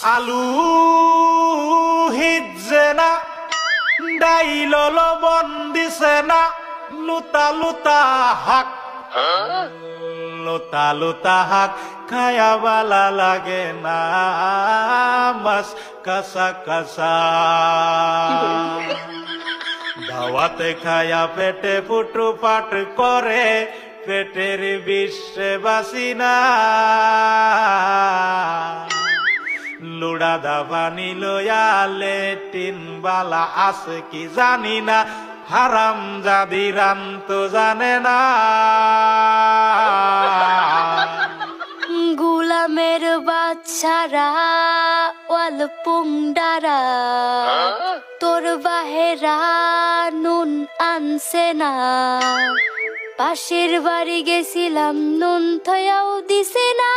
আলু হিজে না ডাইল লবণ দিছে না লুতা লুতা হাক লুতা লুতা হাক খায়া বালা লাগে না মাছ কাঁচা কাঁচা দাওয়াতে খায়া পেটে ফুটু পাট করে পেটের বিশ্বে বাসি না লুড়া দাবানি লয়া লেটিন বালা আছে কি জানি না হারাম জাদি রান তো জানে না গুলামের বাচ্চারা ওয়াল পুংডারা তোর বাহেরা নুন আনছে না পাশের বাড়ি গেছিলাম নুন থয়াও দিছে না